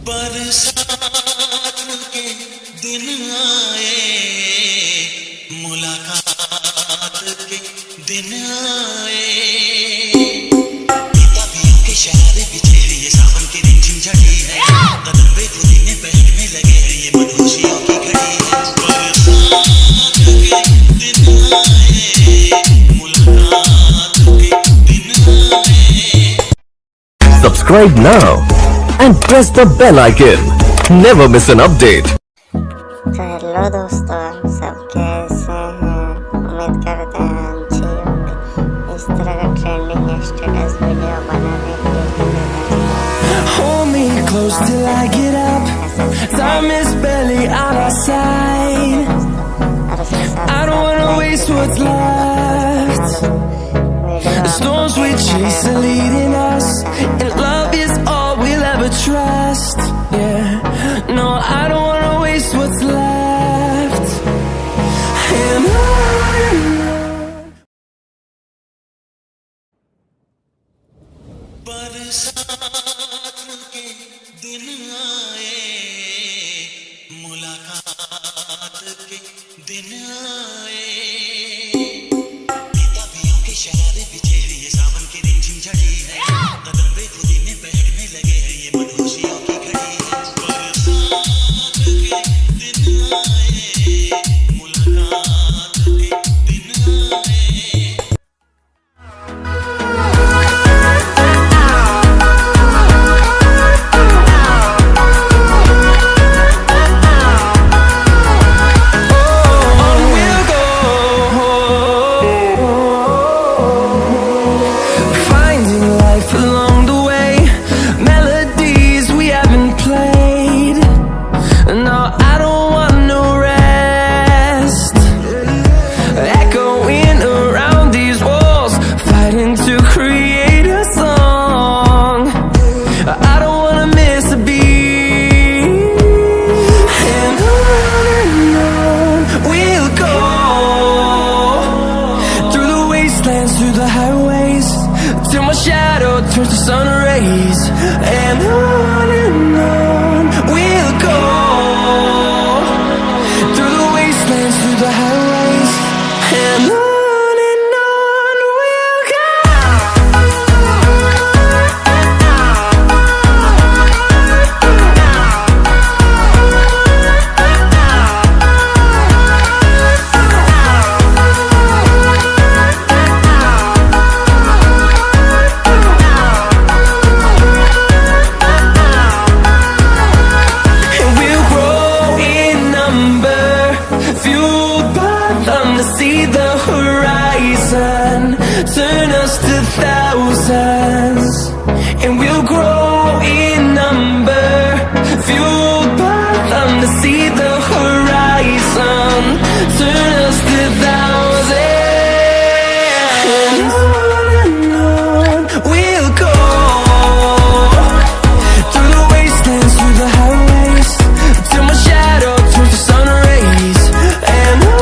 बरसात के दिन आए, मुलाकात के दिन आए, किताबियों के शरारे बिछे हैं, ये सावन की रिमझिम झड़ी है, कदम पे पुदीने बैठने लगे हैं, ये मधुशियों की घड़ी है। बरसात के दिन आए, मुलाकात के दिन आए। Subscribe now and press the bell icon. Never miss an update. तो हेलो दोस्तों, हम सब कैसे हैं? उम्मीद करते हैं अच्छे होंगे। इस तरह का ट्रेंडिंग स्टेटस वीडियो बनाने के लिए Hold me close till I get up. Time is barely on our side. I don't wanna waste what's left. The storms we chase are leading us, and love is all we'll ever trust. Yeah, no, I don't wanna waste what's left. And on. बरसात के दिन आए, मुलाकात के दिन आए, किताबियों के शरारे बिछे हैं, ये सावन की रिमझिम झड़ी है, कदम पे पुदीने बैठने लगे हैं, ये मधुशियों की घड़ी है। बरसात के दिन आए, मुलाकात के दिन आए। Through the highways, till my shadow turns to sun rays, and on we'll go. Through the wastelands, through the highways, and on we'll go. See the horizon, turn us to thousands, and we'll grow in number, fueled by them. To see the horizon, turn us to thousands, and on we'll go. Through the wastelands, through the highways, till my shadow turns to sun rays, and on.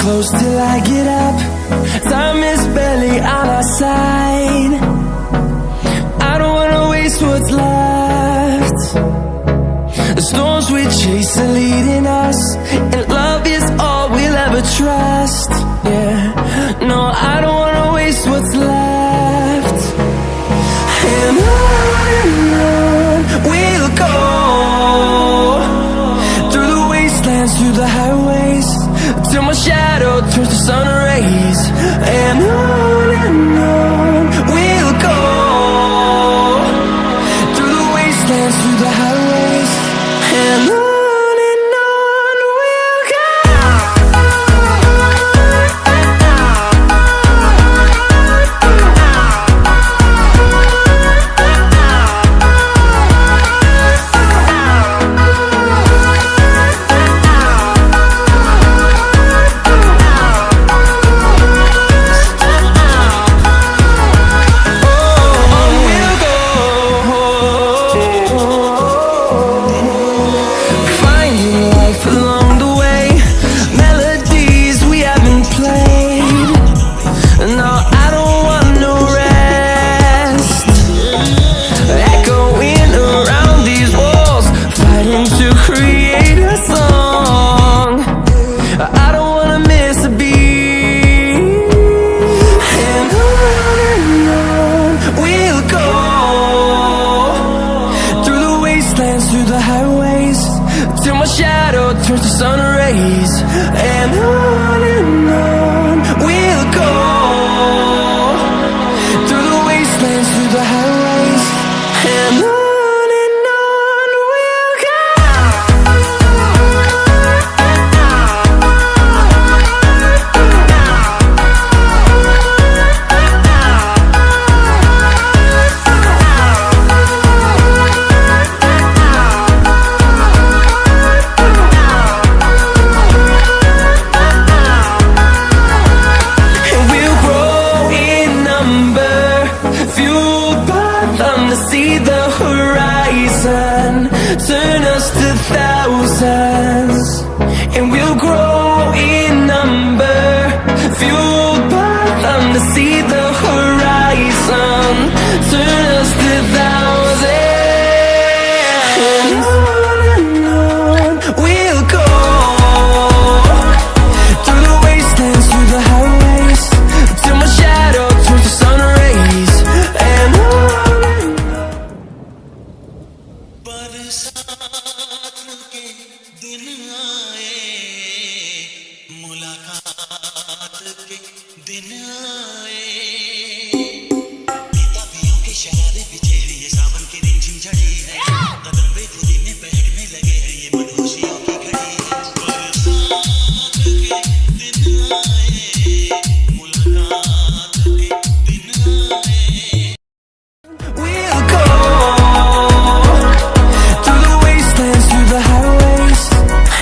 Close till I get up. Time is barely on our side. I don't wanna waste what's left. The storms we chase are leading us, and love is all we'll ever trust. Yeah, no, I don't wanna waste what's left. And on we'll go. Through the wastelands, through the highways, till my shadow turns to sun rays.